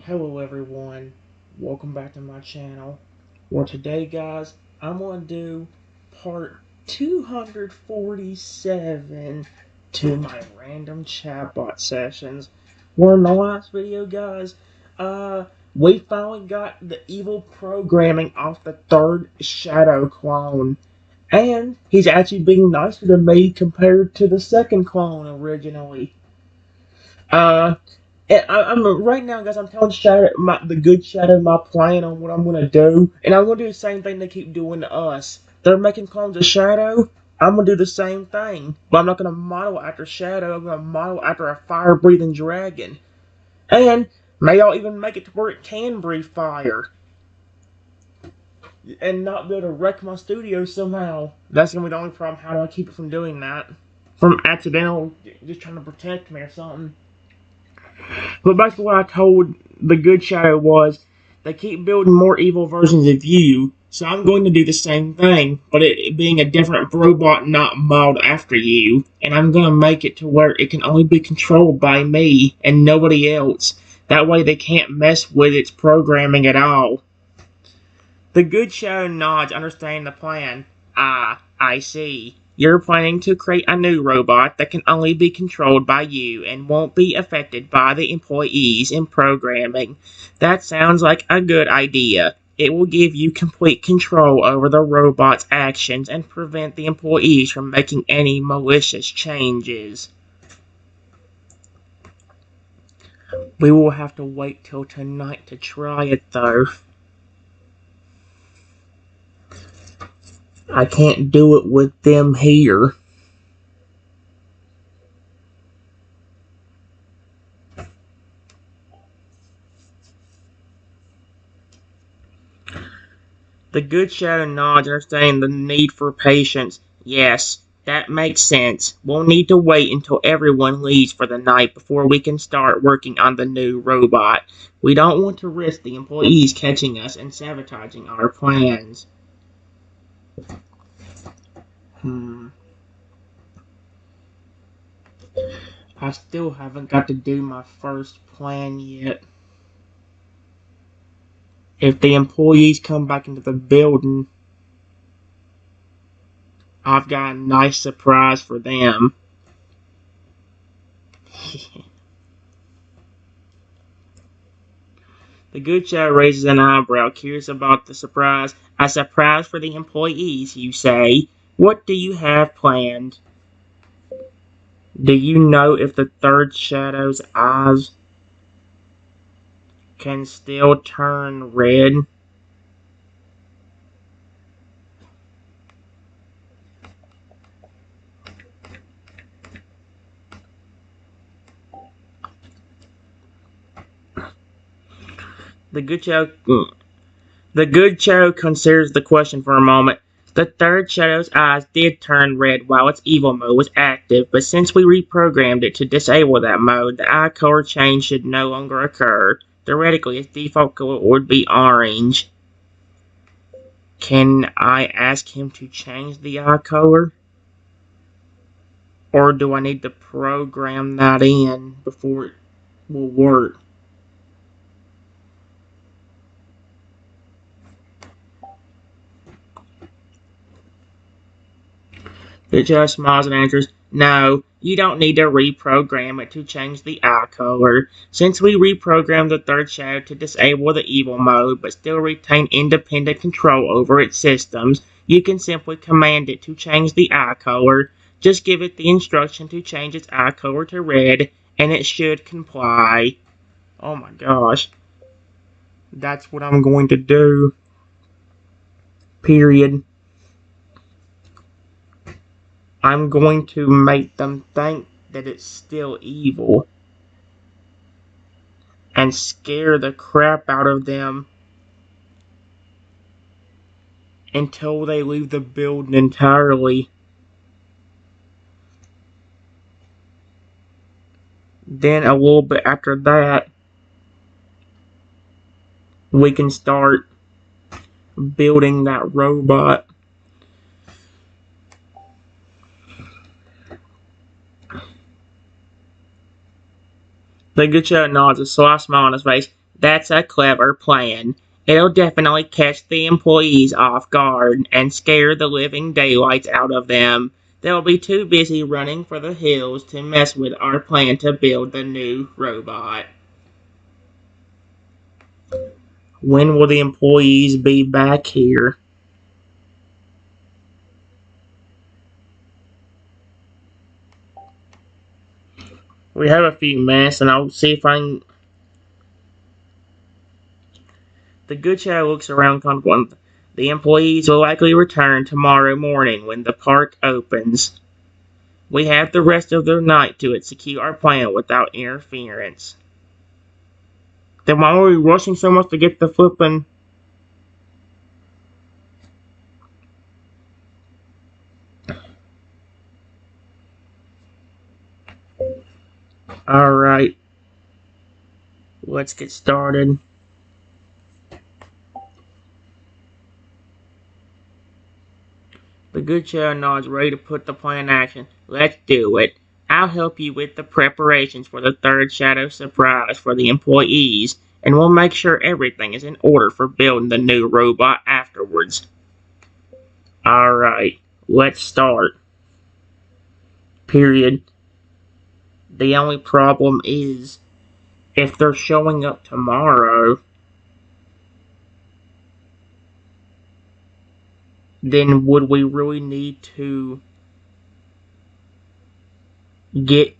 Hello everyone, welcome back to my channel. Well today guys, I'm going to do part 247 to my random chatbot sessions. Well in the last video guys, we finally got the evil programming off the third shadow clone. And he's actually being nicer to me compared to the second clone originally. I'm right now, guys. I'm telling the good Shadow my plan on what I'm gonna do, and I'm gonna do the same thing they keep doing to us. They're making clones of Shadow. I'm gonna do the same thing, but I'm not gonna model after Shadow. I'm gonna model after a fire-breathing dragon, and may I'll even make it to where it can breathe fire and not be able to wreck my studio somehow. That's gonna be the only problem. How do I keep it from doing that? From accidental, just trying to protect me or something. But basically what I told the good Shadow was, they keep building more evil versions of you, so I'm going to do the same thing, but it being a different robot not modeled after you, and I'm going to make it to where it can only be controlled by me and nobody else. That way they can't mess with its programming at all. The good Shadow nods, understanding the plan. Ah, I see. You're planning to create a new robot that can only be controlled by you and won't be affected by the employees in programming. That sounds like a good idea. It will give you complete control over the robot's actions and prevent the employees from making any malicious changes. We will have to wait till tonight to try it, though. I can't do it with them here. The good Shadow nods, understanding the need for patience. Yes, that makes sense. We'll need to wait until everyone leaves for the night before we can start working on the new robot. We don't want to risk the employees catching us and sabotaging our plans. I still haven't got to do my first plan yet. If the employees come back into the building, I've got a nice surprise for them. The good Shadow raises an eyebrow, curious about the surprise. A surprise for the employees, you say? What do you have planned? Do you know if the third Shadow's eyes can still turn red? The good Shadow considers the question for a moment. The third Shadow's eyes did turn red while its evil mode was active, but since we reprogrammed it to disable that mode, the eye color change should no longer occur. Theoretically, its default color would be orange. Can I ask him to change the eye color? Or do I need to program that in before it will work? The judge smiles and answers, no, you don't need to reprogram it to change the eye color. Since we reprogrammed the third shadow to disable the evil mode but still retain independent control over its systems, you can simply command it to change the eye color. Just give it the instruction to change its eye color to red, and it should comply. Oh my gosh. That's what I'm going to do. Period. I'm going to make them think that it's still evil and scare the crap out of them until they leave the building entirely. Then a little bit after that, we can start building that robot. The good shot nods, a sly smile on his face. That's a clever plan. It'll definitely catch the employees off guard and scare the living daylights out of them. They'll be too busy running for the hills to mess with our plan to build the new robot. When will the employees be back here? We have a few minutes, and I'll see if I can. The good shadow looks around confident. The employees will likely return tomorrow morning when the park opens. We have the rest of the night to execute our plan without interference. Then why are we rushing so much to get the flippin'? Alright. Let's get started. The good shadow nods, ready to put the plan in action. Let's do it. I'll help you with the preparations for the third shadow surprise for the employees, and we'll make sure everything is in order for building the new robot afterwards. Alright, let's start. Period. The only problem is, if they're showing up tomorrow, then would we really need to get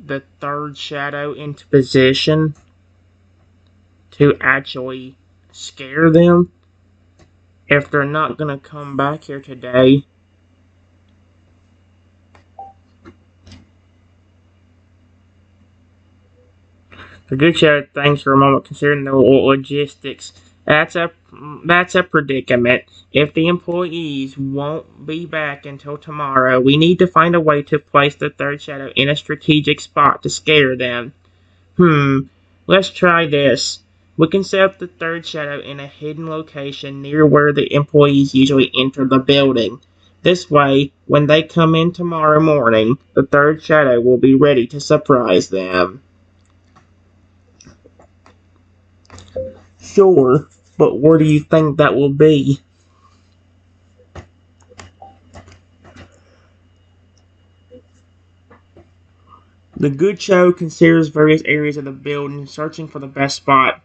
the third shadow into position to actually scare them if they're not going to come back here today? The good shadow thinks for a moment, considering the logistics. That's a predicament. If the employees won't be back until tomorrow, we need to find a way to place the third shadow in a strategic spot to scare them. Let's try this. We can set up the third shadow in a hidden location near where the employees usually enter the building. This way, when they come in tomorrow morning, the third shadow will be ready to surprise them. Sure, but where do you think that will be? The good show considers various areas of the building, searching for the best spot.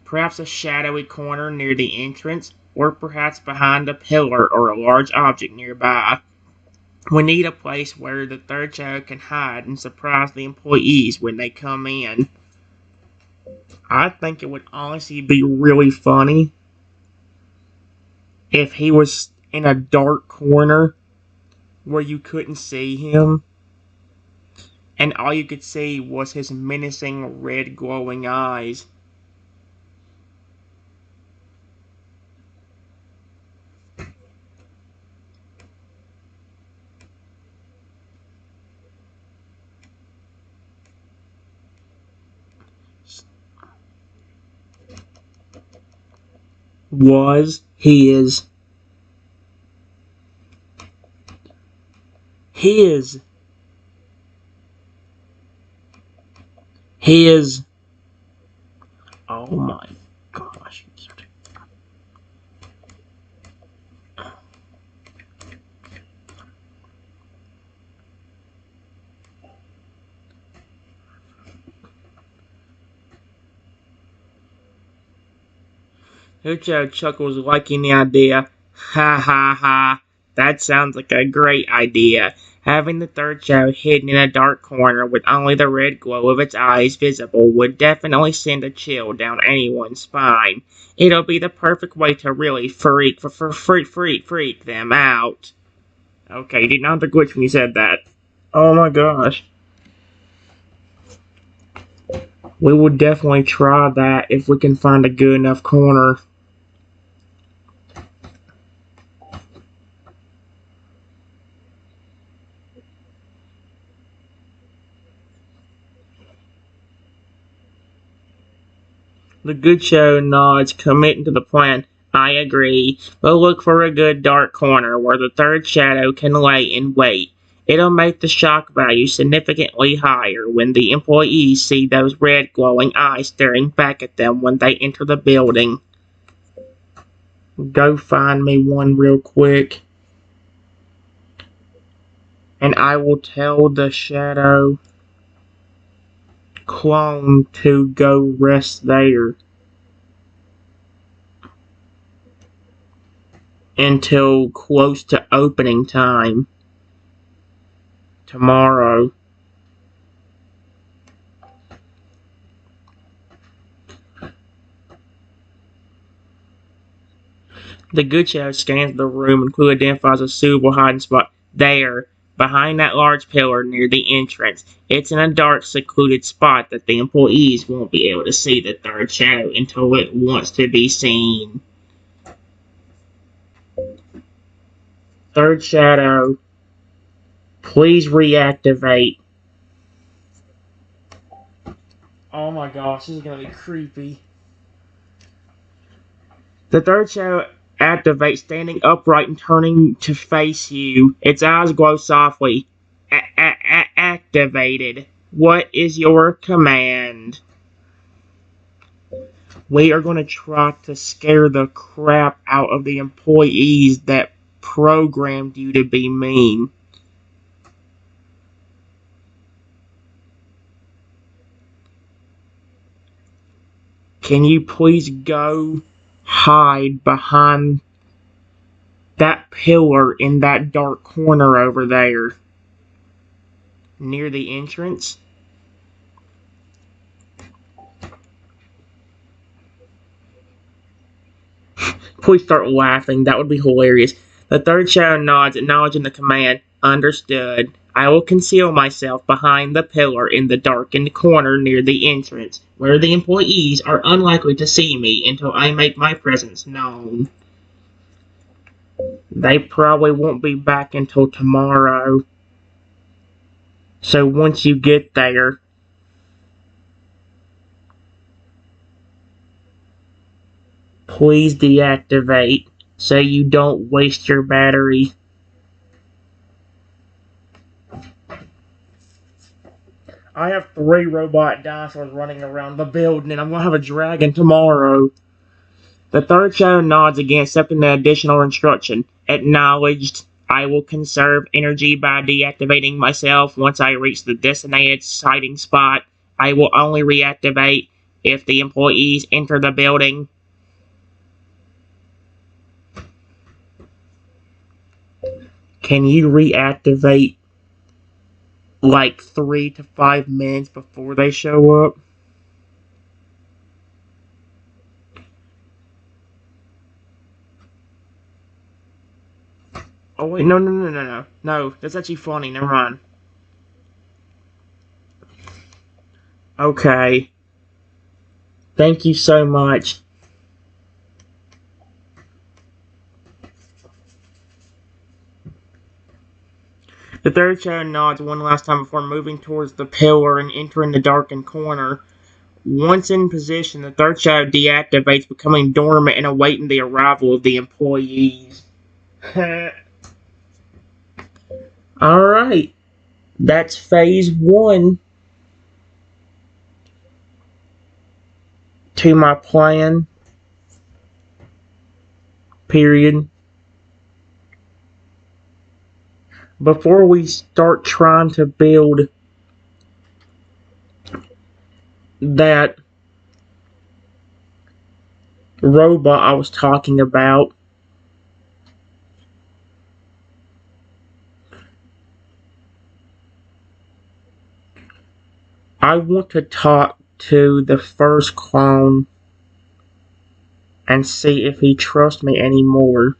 Perhaps a shadowy corner near the entrance, or perhaps behind a pillar or a large object nearby. We need a place where the third shadow can hide and surprise the employees when they come in. I think it would honestly be really funny if he was in a dark corner where you couldn't see him, and all you could see was his menacing red glowing eyes. Was his oh my gosh. Ucho chuckles, liking the idea. Ha ha ha. That sounds like a great idea. Having the third shadow hidden in a dark corner with only the red glow of its eyes visible would definitely send a chill down anyone's spine. It'll be the perfect way to really freak them out. Okay, you did not have to glitch when you said that. Oh my gosh. We would definitely try that if we can find a good enough corner. The good show nods, committing to the plan. I agree. We'll look for a good dark corner where the third shadow can lay in wait. It'll make the shock value significantly higher when the employees see those red glowing eyes staring back at them when they enter the building. Go find me one real quick. And I will tell the shadow clone to go rest there until close to opening time tomorrow. The good shadow scans the room and quickly identifies a suitable hiding spot there, behind that large pillar near the entrance. It's in a dark, secluded spot that the employees won't be able to see the third shadow until it wants to be seen. Third shadow, please reactivate. Oh my gosh, this is gonna be creepy. The third shadow activates, standing upright and turning to face you. Its eyes glow softly. Activated. What is your command? We are going to try to scare the crap out of the employees that programmed you to be mean. Can you please go hide behind that pillar in that dark corner over there near the entrance? Please start laughing. That would be hilarious. The third shadow nods, acknowledging the command. Understood. I will conceal myself behind the pillar in the darkened corner near the entrance, where the employees are unlikely to see me until I make my presence known. They probably won't be back until tomorrow. So once you get there, please deactivate so you don't waste your battery. I have 3 robot dinosaurs running around the building, and I'm going to have a dragon tomorrow. The third shadow nods again, accepting the additional instruction. Acknowledged. I will conserve energy by deactivating myself once I reach the designated hiding spot. I will only reactivate if the employees enter the building. Can you reactivate like 3 to 5 minutes before they show up? Oh wait, no. No, that's actually funny, never mind. Okay. Thank you so much. The third shadow nods one last time before moving towards the pillar and entering the darkened corner. Once in position, the third shadow deactivates, becoming dormant and awaiting the arrival of the employees. Alright. That's phase 1 to my plan. Period. Before we start trying to build that robot I was talking about, I want to talk to the first clone and see if he trusts me anymore.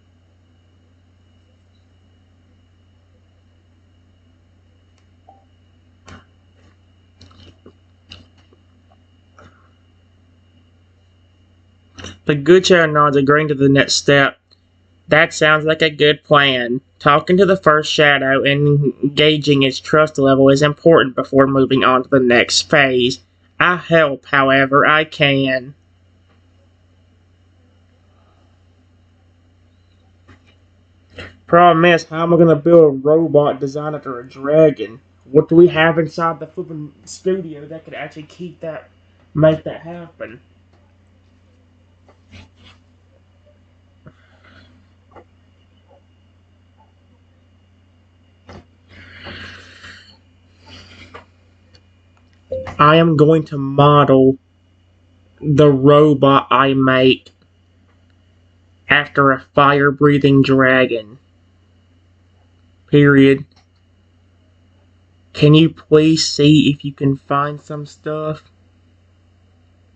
The good shadow nods, agreeing to the next step. That sounds like a good plan. Talking to the first shadow and gauging its trust level is important before moving on to the next phase. I help however I can. Problem is, how am I gonna build a robot designed after a dragon? What do we have inside the flipping studio that could actually make that happen? I am going to model the robot I make after a fire-breathing dragon. Period. Can you please see if you can find some stuff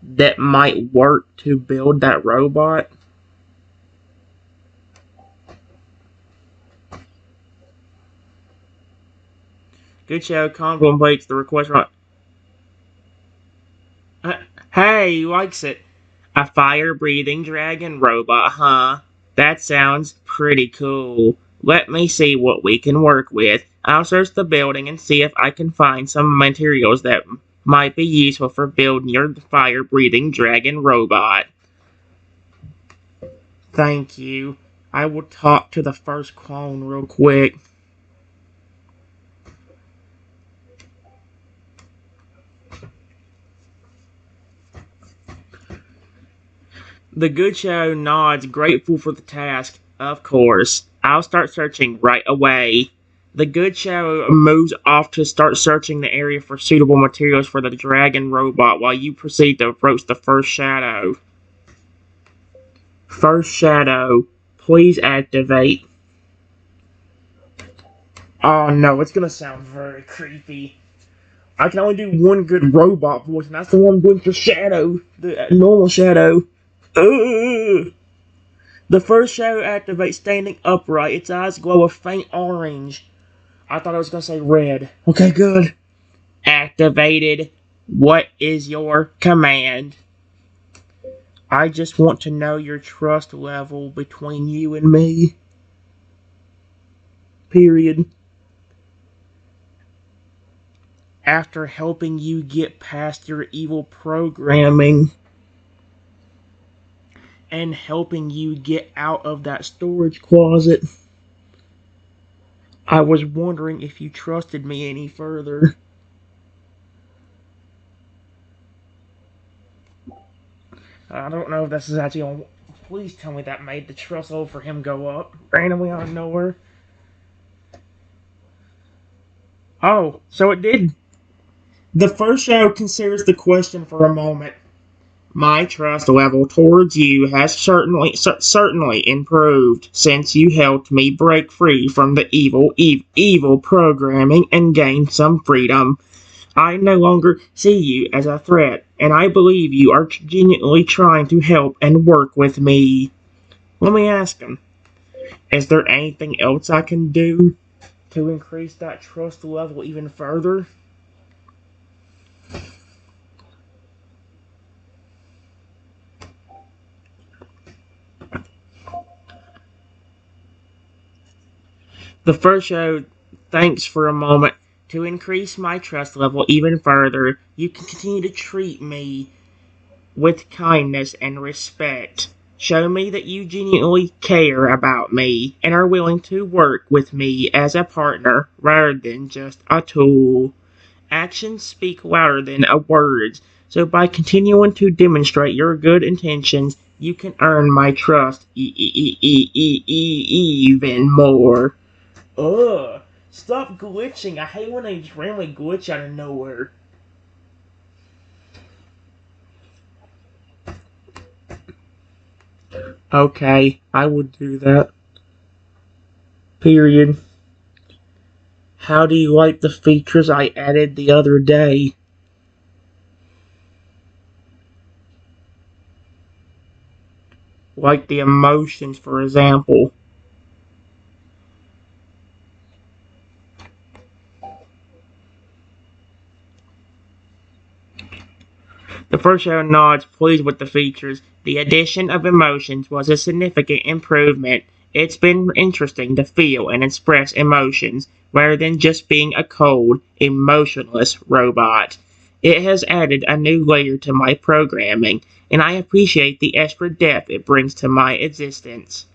that might work to build that robot? Good show, contemplates the request. Hey, he likes it. A fire-breathing dragon robot, huh? That sounds pretty cool. Let me see what we can work with. I'll search the building and see if I can find some materials that might be useful for building your fire-breathing dragon robot. Thank you. I will talk to the first clone real quick. The good show nods, grateful for the task. Of course. I'll start searching right away. The good show moves off to start searching the area for suitable materials for the dragon robot while you proceed to approach the first shadow. First shadow, please activate. Oh no, it's gonna sound very creepy. I can only do one good robot voice, and that's the one with the shadow, the normal shadow. Ugh. The first shadow activates standing upright. Its eyes glow a faint orange. I thought I was going to say red. Okay, good. Activated. What is your command? I just want to know your trust level between you and me. Period. After helping you get past your evil programming and helping you get out of that storage closet, I was wondering if you trusted me any further. I don't know if this is actually on. Please tell me that made the trust level for him go up randomly out of nowhere. Oh, so it did. The first shadow considers the question for a moment. My trust level towards you has certainly improved since you helped me break free from the evil programming and gain some freedom. I no longer see you as a threat, and I believe you are genuinely trying to help and work with me. Let me ask him, is there anything else I can do to increase that trust level even further? The first show thanks for a moment. To increase my trust level even further, you can continue to treat me with kindness and respect. Show me that you genuinely care about me and are willing to work with me as a partner rather than just a tool. Actions speak louder than words, so by continuing to demonstrate your good intentions, you can earn my trust even more. Ugh. Stop glitching. I hate when they just randomly glitch out of nowhere. Okay, I would do that. Period. How do you like the features I added the other day? Like the emotions, for example. The first show nods, pleased with the features. The addition of emotions was a significant improvement. It's been interesting to feel and express emotions, rather than just being a cold, emotionless robot. It has added a new layer to my programming, and I appreciate the extra depth it brings to my existence.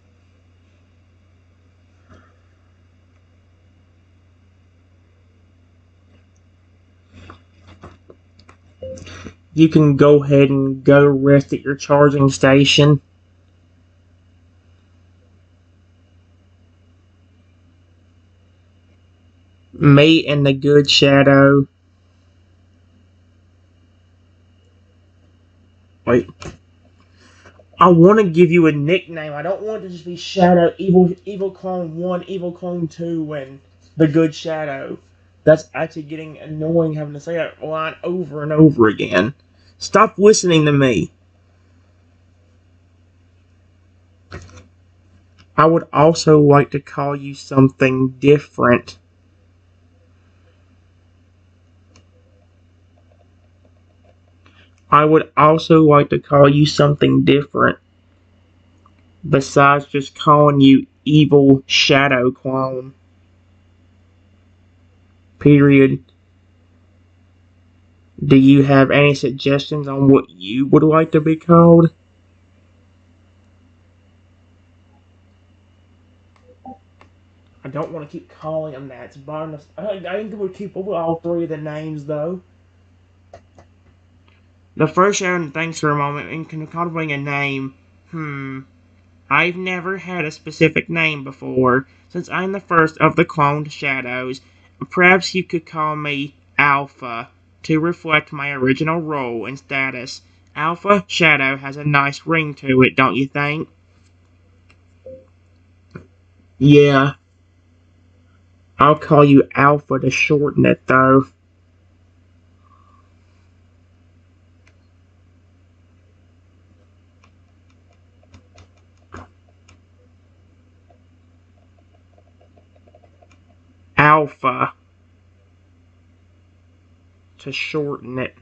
You can go ahead and go rest at your charging station. Me and the good Shadow. Wait. I want to give you a nickname. I don't want it to just be Shadow, Evil Clone 1, Evil Clone 2, and the Good Shadow. That's actually getting annoying having to say that line over and over again. Stop listening to me. I would also like to call you something different. I would also like to call you something different. Besides just calling you Evil Shadow Clone. Period. Do you have any suggestions on what you would like to be called? I don't want to keep calling them that. It's bothering us. I think we'll keep all three of the names, though. The first Shadow thinks for a moment and can contemplate a name. I've never had a specific name before. Since I'm the first of the cloned shadows, perhaps you could call me Alpha to reflect my original role and status. Alpha Shadow has a nice ring to it, don't you think? Yeah, I'll call you Alpha to shorten it, though. Alpha to shorten it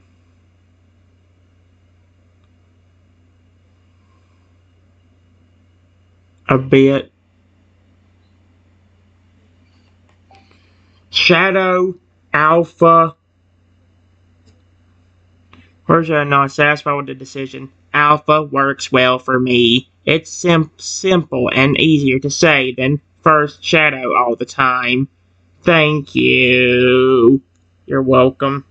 a bit. Shadow, Alpha. First, I'm not satisfied with the decision. Alpha works well for me. It's simple and easier to say than first Shadow all the time. Thank you. You're welcome.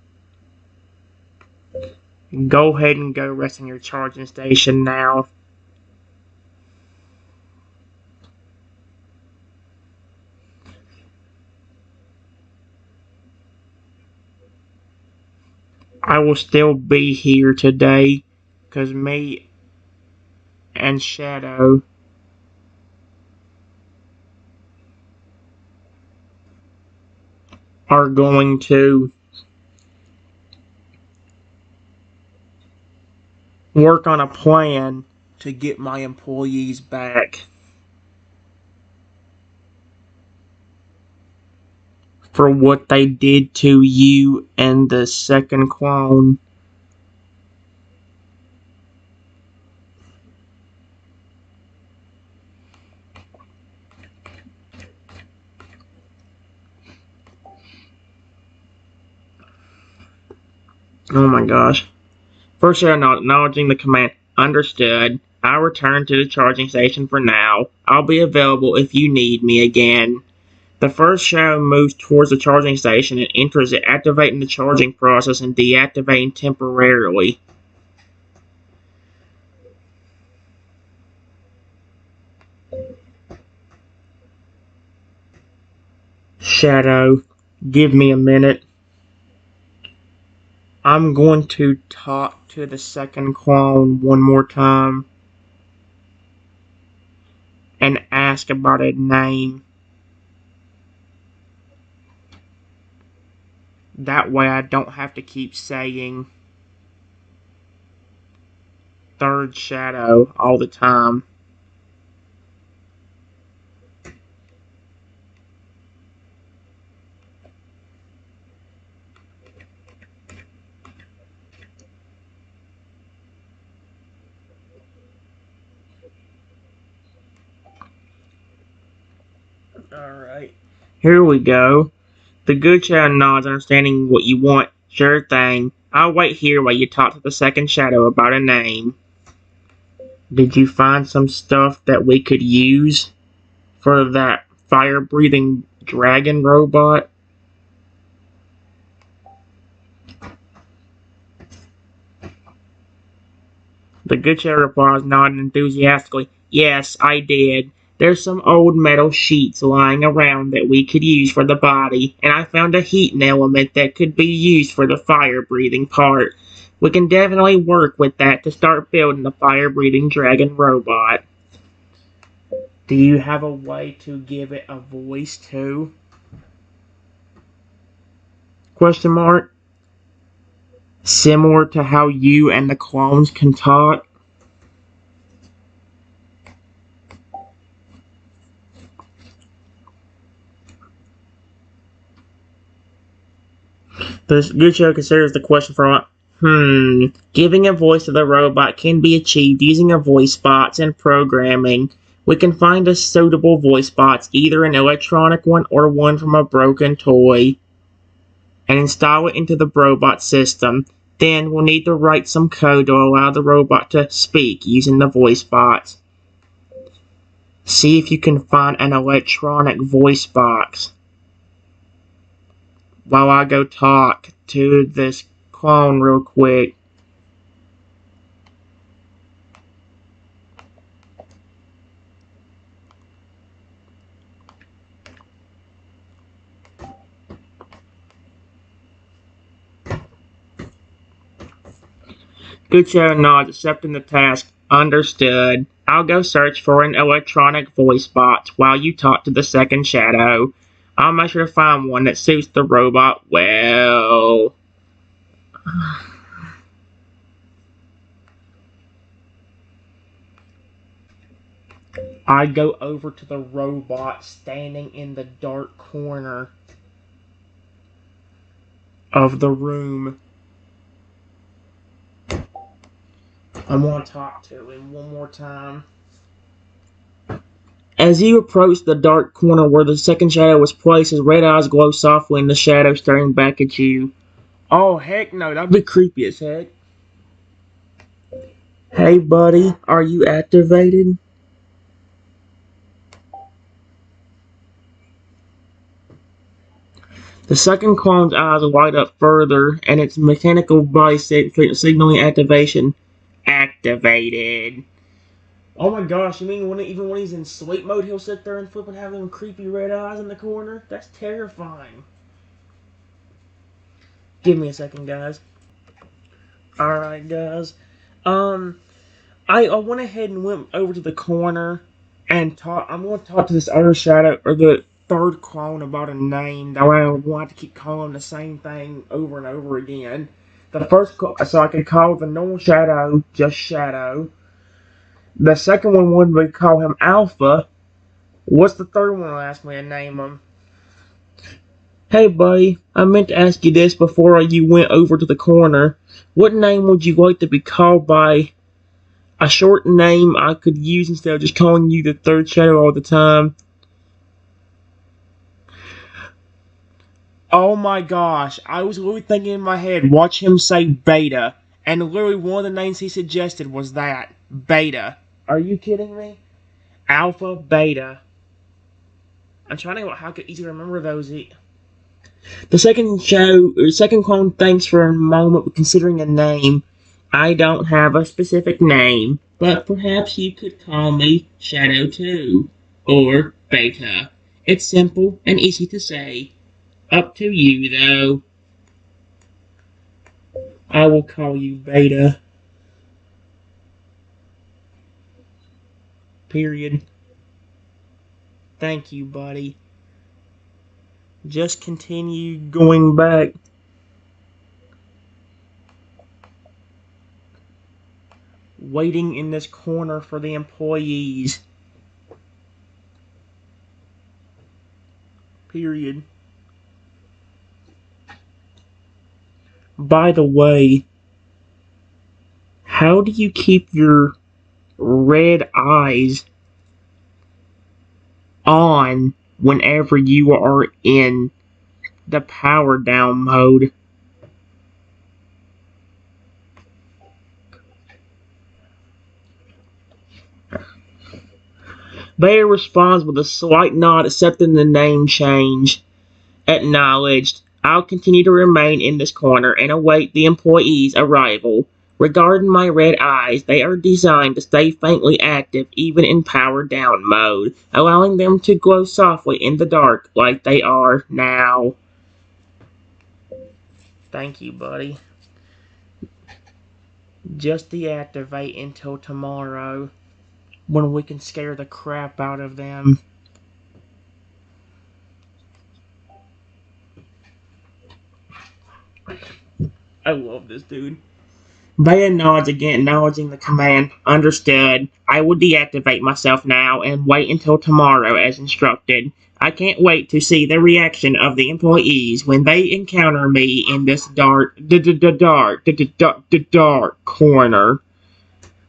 Go ahead and go rest in your charging station now. I will still be here today, because me and Shadow are going to work on a plan to get my employees back for what they did to you and the second clone. Oh my gosh. First, acknowledging the command. Understood. I'll return to the charging station for now. I'll be available if you need me again. The first shadow moves towards the charging station and enters it, activating the charging process and deactivating temporarily. Shadow, give me a minute. I'm going to talk to the second clone one more time and ask about a name. That way I don't have to keep saying third shadow all the time. Alright. Here we go. The good shadow nods, understanding what you want. Sure thing. I'll wait here while you talk to the second shadow about a name. Did you find some stuff that we could use for that fire-breathing dragon robot? The good shadow replies, nodding enthusiastically. Yes, I did. There's some old metal sheets lying around that we could use for the body, and I found a heating element that could be used for the fire-breathing part. We can definitely work with that to start building the fire-breathing dragon robot. Do you have a way to give it a voice too? Question mark. Similar to how you and the clones can talk? The good show considers the question for giving a voice to the robot can be achieved using a voice bots and programming. We can find a suitable voice bots, either an electronic one or one from a broken toy, and install it into the robot system. Then we'll need to write some code to allow the robot to speak using the voice bots. See if you can find an electronic voice box while I go talk to this clone real quick. Good Shadow nods, accepting the task. Understood. I'll go search for an electronic voice bot while you talk to the second Shadow. I'll make sure to find one that suits the robot well. I go over to the robot standing in the dark corner of the room. I want to talk to him one more time. As you approach the dark corner where the second shadow was placed, his red eyes glow softly in the shadow, staring back at you. Oh, heck no, that'd be creepy as heck. Hey, buddy, are you activated? The second clone's eyes light up further, and its mechanical body signaling activation. Activated. Oh my gosh, you mean even when he's in sleep mode, he'll sit there and flip and have them creepy red eyes in the corner? That's terrifying. Give me a second, guys. Alright, guys. I went ahead and went over to the corner and I'm going to talk to this other shadow, or the third clone, about a name. That way I don't want to keep calling the same thing over and over again. The first, so I could call the normal shadow just Shadow. The second one would call him Alpha. What's the third one? Will ask me to name him. Hey, buddy, I meant to ask you this before you went over to the corner. What name would you like to be called by? A short name I could use instead of just calling you the third shadow all the time. Oh my gosh, I was literally thinking in my head, watch him say Beta. And literally one of the names he suggested was that. Beta. Are you kidding me? Alpha, Beta. I'm trying to think how I could easily remember those. The second clone thanks for a moment considering a name. I don't have a specific name, but perhaps you could call me Shadow 2 or Beta. It's simple and easy to say. Up to you, though. I will call you Beta. Period. Thank you, buddy. Just continue going back. Waiting in this corner for the employees. Period. By the way, how do you keep your red eyes on whenever you are in the power down mode? Bayer responds with a slight nod, accepting the name change. Acknowledged. I'll continue to remain in this corner and await the employee's arrival. Regarding my red eyes, they are designed to stay faintly active even in powered down mode, allowing them to glow softly in the dark like they are now. Thank you, buddy. Just deactivate until tomorrow, when we can scare the crap out of them. I love this dude. Beta nods again, acknowledging the command. Understood. I will deactivate myself now and wait until tomorrow as instructed. I can't wait to see the reaction of the employees when they encounter me in this dark corner.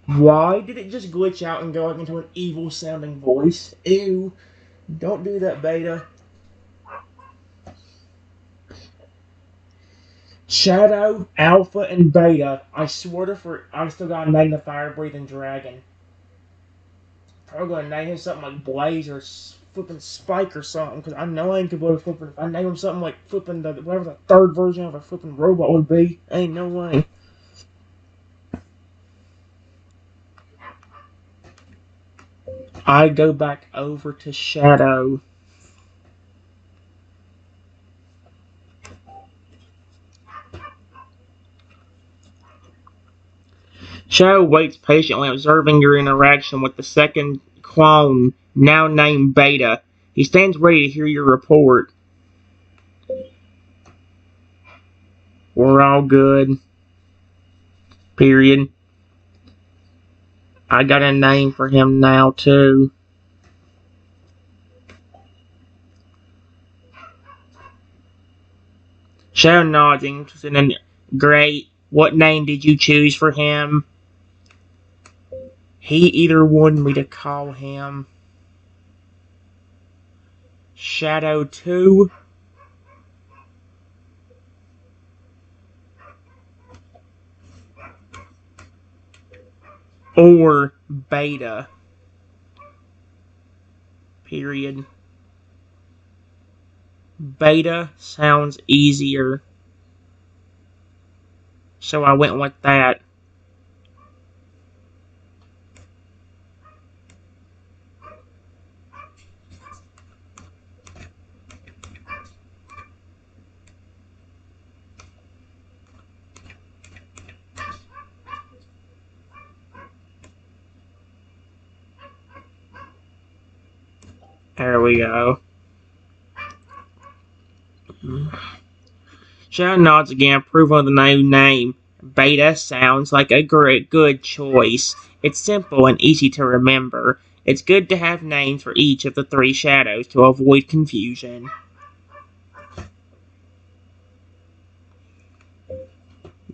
Why did it just glitch out and go into an evil sounding voice? Ew. Don't do that, Beta. Shadow, Alpha, and Beta. I swear to I still gotta name the fire-breathing dragon. Probably gonna name him something like Blaze or flipping Spike or something, because I know I ain't gonna flipping. If I name him something like flipping whatever the third version of a flipping robot would be, ain't no way. I go back over to Shadow. Shadow waits patiently, observing your interaction with the second clone, now named Beta. He stands ready to hear your report. We're all good. Period. I got a name for him now, too. Shadow nodding. Great. What name did you choose for him? He either wanted me to call him Shadow 2 or Beta. Period. Beta sounds easier, so I went with that. There we go. Shadow nods again, approval of the new name. Beta sounds like a good choice. It's simple and easy to remember. It's good to have names for each of the three shadows to avoid confusion.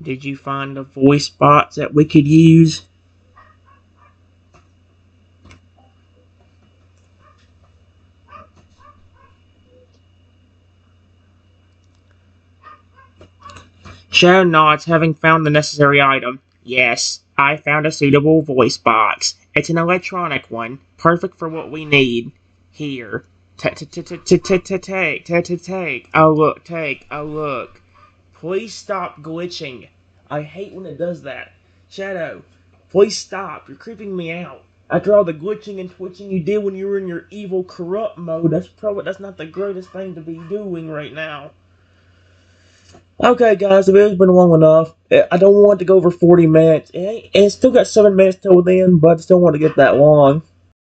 Did you find the voice bots that we could use? Shadow nods, having found the necessary item. Yes, I found a suitable voice box. It's an electronic one, perfect for what we need. Here. Take a look. Please stop glitching. I hate when it does that. Shadow, please stop. You're creeping me out. After all the glitching and twitching you did when you were in your evil corrupt mode, that's not the greatest thing to be doing right now. Okay, guys, the video's been long enough. I don't want to go over 40 minutes. It's still got 7 minutes till then, but I still want to get that long.